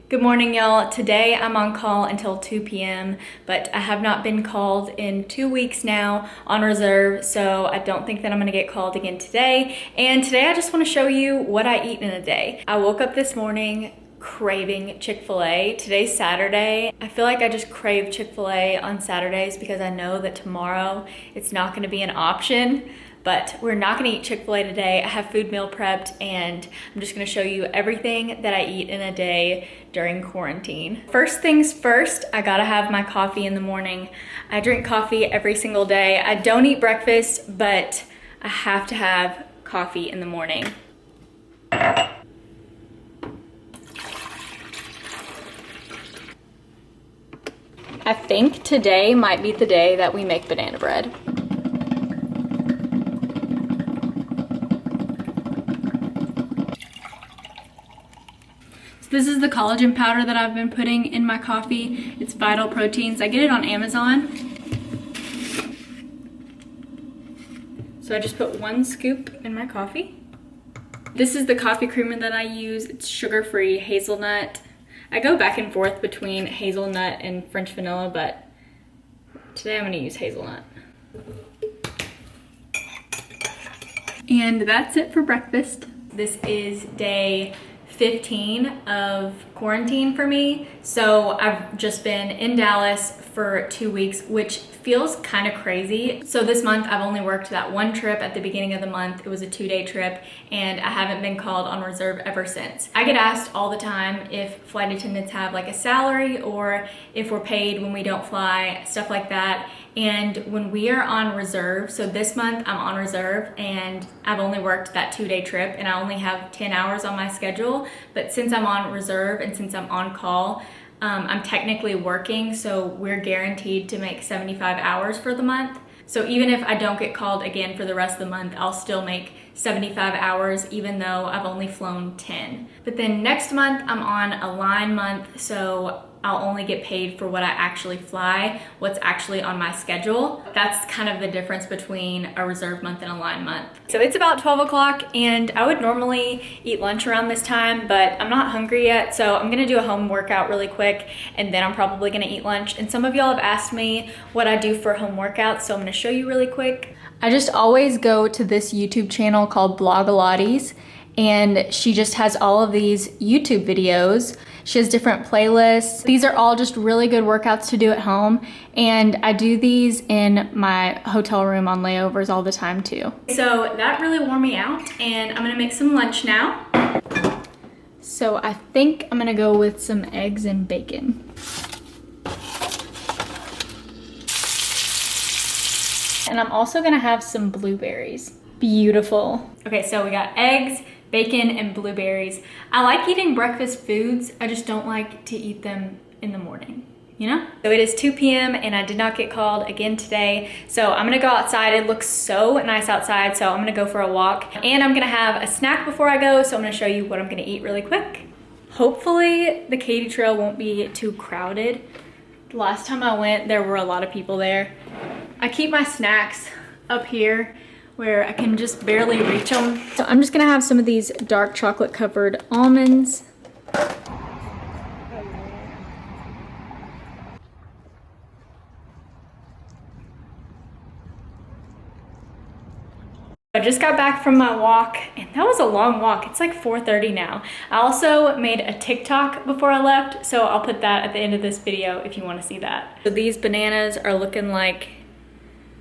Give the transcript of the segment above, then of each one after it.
Good morning, y'all. Today I'm on call until 2 p.m., but I have not been called in 2 weeks now on reserve, so I don't think that I'm gonna get called again today. And today I just wanna show you what I eat in a day. I woke up this morning craving Chick-fil-A. Today's Saturday. I feel like I just crave Chick-fil-A on Saturdays because I know that tomorrow it's not gonna be an option. But we're not gonna eat Chick-fil-A today. I have food meal prepped and I'm just gonna show you everything that I eat in a day during quarantine. First things first, I gotta have my coffee in the morning. I drink coffee every single day. I don't eat breakfast, but I have to have coffee in the morning. I think today might be the day that we make banana bread. This is the collagen powder that I've been putting in my coffee. It's Vital Proteins. I get it on Amazon. So I just put 1 scoop in my coffee. This is the coffee creamer that I use. It's sugar-free hazelnut. I go back and forth between hazelnut and French vanilla, but today I'm gonna use hazelnut. And that's it for breakfast. This is day 15 of quarantine for me. So I've just been in Dallas for 2 weeks, which feels kind of crazy. So this month I've only worked that 1 trip at the beginning of the month. It was a 2-day trip and I haven't been called on reserve ever since. I get asked all the time if flight attendants have like a salary or if we're paid when we don't fly, stuff like that. And when we are on reserve, so this month I'm on reserve and I've only worked that 2-day trip and I only have 10 hours on my schedule. But since I'm on reserve and since I'm on call, I'm technically working, so we're guaranteed to make 75 hours for the month. So even if I don't get called again for the rest of the month, I'll still make 75 hours even though I've only flown 10. But then next month I'm on a line month, so I'll only get paid for what I actually fly, what's actually on my schedule. That's kind of the difference between a reserve month and a line month. So it's about 12 o'clock and I would normally eat lunch around this time, but I'm not hungry yet. So I'm gonna do a home workout really quick and then I'm probably gonna eat lunch. And some of y'all have asked me what I do for home workouts, so I'm gonna show you really quick. I just always go to this YouTube channel called Blogilates, and she just has all of these YouTube videos. She has different playlists. These are all just really good workouts to do at home, and I do these in my hotel room on layovers all the time too. So that really wore me out, and I'm gonna make some lunch now. So I think I'm gonna go with some eggs and bacon. And I'm also gonna have some blueberries. Beautiful. Okay, so we got eggs, bacon, and blueberries. I like eating breakfast foods. I just don't like to eat them in the morning, you know? So it is 2 p.m. and I did not get called again today. So I'm gonna go outside. It looks so nice outside. So I'm gonna go for a walk and I'm gonna have a snack before I go. So I'm gonna show you what I'm gonna eat really quick. Hopefully the Katy Trail won't be too crowded. The last time I went, there were a lot of people there. I keep my snacks up here where I can just barely reach them. So I'm just gonna have some of these dark chocolate covered almonds. I just got back from my walk and that was a long walk. It's like 4:30 now. I also made a TikTok before I left, so I'll put that at the end of this video if you wanna see that. So these bananas are looking like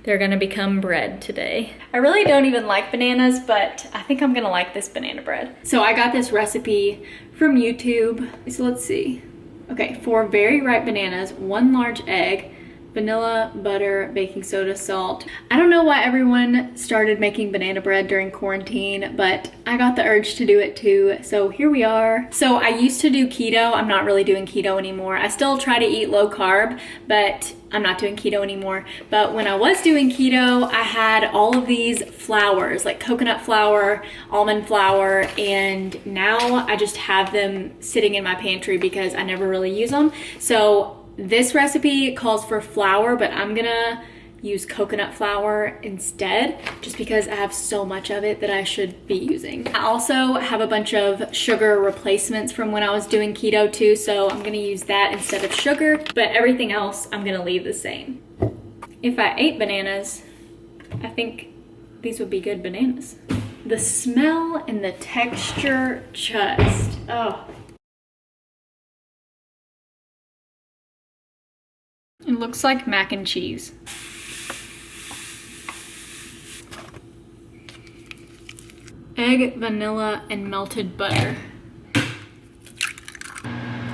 they're gonna become bread today. I really don't even like bananas, but I think I'm gonna like this banana bread. So I got this recipe from YouTube. So let's see. Okay, 4 very ripe bananas, 1 large egg, vanilla, butter, baking soda, salt. I don't know why everyone started making banana bread during quarantine, but I got the urge to do it too, so here we are. So I used to do keto. I'm not really doing keto anymore. I still try to eat low carb, but I'm not doing keto anymore. But when I was doing keto, I had all of these flours, like coconut flour, almond flour, and now I just have them sitting in my pantry because I never really use them. So this recipe calls for flour, but I'm gonna use coconut flour instead, just because I have so much of it that I should be using. I also have a bunch of sugar replacements from when I was doing keto too, so I'm gonna use that instead of sugar, but everything else I'm gonna leave the same. If I ate bananas, I think these would be good bananas. The smell and the texture just, oh. It looks like mac and cheese. Egg, vanilla, and melted butter.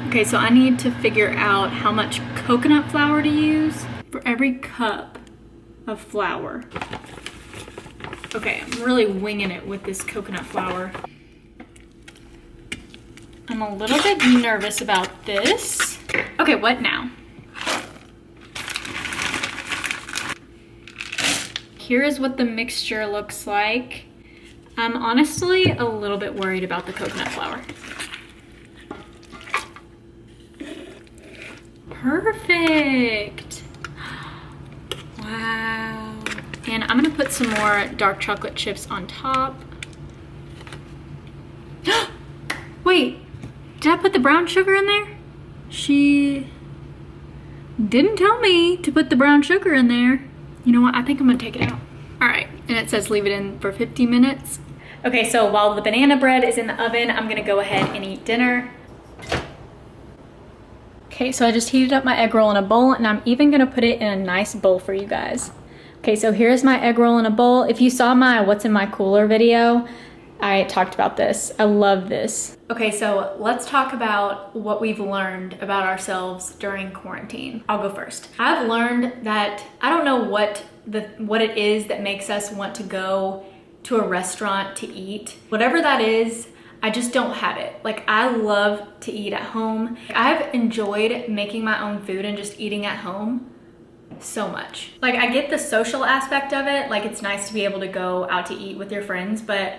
Okay, so I need to figure out how much coconut flour to use for every cup of flour. Okay, I'm really winging it with this coconut flour. I'm a little bit nervous about this. Okay, what now? Here is what the mixture looks like. I'm honestly a little bit worried about the coconut flour. Perfect. Wow. And I'm gonna put some more dark chocolate chips on top. Wait, did I put the brown sugar in there? She didn't tell me to put the brown sugar in there. You know what, I think I'm gonna take it out. All right, and it says leave it in for 50 minutes. Okay, so while the banana bread is in the oven, I'm gonna go ahead and eat dinner. Okay, so I just heated up my egg roll in a bowl, and I'm even gonna put it in a nice bowl for you guys. Okay, so here's my egg roll in a bowl. If you saw my what's in my cooler video, I talked about this. I love this. Okay, so let's talk about what we've learned about ourselves during quarantine. I'll go first. I've learned that I don't know what it is that makes us want to go to a restaurant to eat. Whatever that is, I just don't have it. Like, I love to eat at home. I've enjoyed making my own food and just eating at home so much. Like, I get the social aspect of it. Like, it's nice to be able to go out to eat with your friends, but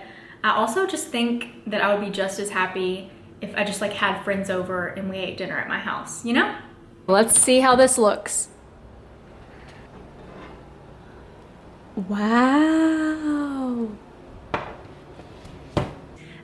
I also just think that I would be just as happy if I just like had friends over and we ate dinner at my house, you know? Let's see how this looks. Wow.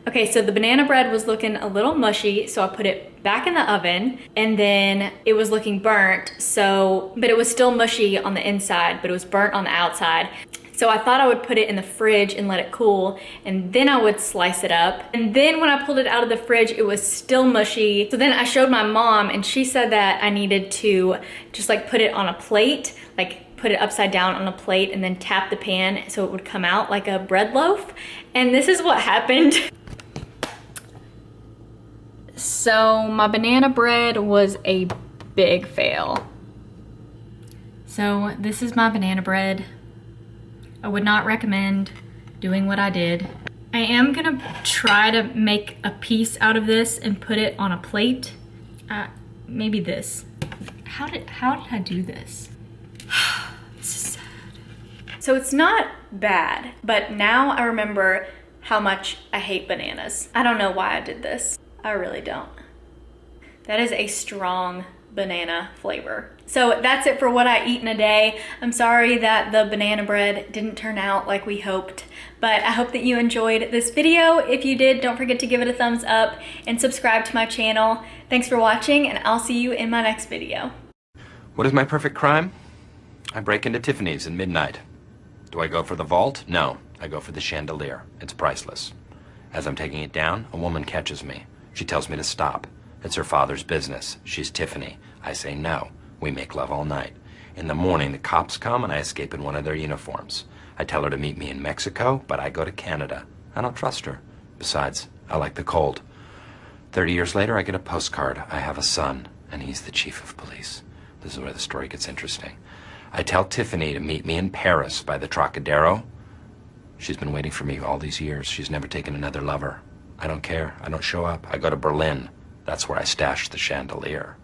Okay, so the banana bread was looking a little mushy, so I put it back in the oven, and then it was looking burnt, but it was still mushy on the inside, but it was burnt on the outside. So I thought I would put it in the fridge and let it cool, and then I would slice it up. And then when I pulled it out of the fridge, it was still mushy. So then I showed my mom, and she said that I needed to just like put it on a plate, like put it upside down on a plate and then tap the pan so it would come out like a bread loaf. And this is what happened. So my banana bread was a big fail. So this is my banana bread. I would not recommend doing what I did. I am gonna try to make a piece out of this and put it on a plate. Maybe this. How did I do this? This is sad. So it's not bad, but now I remember how much I hate bananas. I don't know why I did this. I really don't. That is a strong banana flavor. So that's it for what I eat in a day. I'm sorry that the banana bread didn't turn out like we hoped, but I hope that you enjoyed this video. If you did, don't forget to give it a thumbs up and subscribe to my channel. Thanks for watching, and I'll see you in my next video. What is my perfect crime? I break into Tiffany's at midnight. Do I go for the vault? No, I go for the chandelier. It's priceless. As I'm taking it down, a woman catches me. She tells me to stop. It's her father's business. She's Tiffany. I say no. We make love all night. In the morning, the cops come and I escape in one of their uniforms. I tell her to meet me in Mexico, but I go to Canada. I don't trust her. Besides, I like the cold. 30 years later, I get a postcard. I have a son, and he's the chief of police. This is where the story gets interesting. I tell Tiffany to meet me in Paris by the Trocadero. She's been waiting for me all these years. She's never taken another lover. I don't care. I don't show up. I go to Berlin. That's where I stashed the chandelier.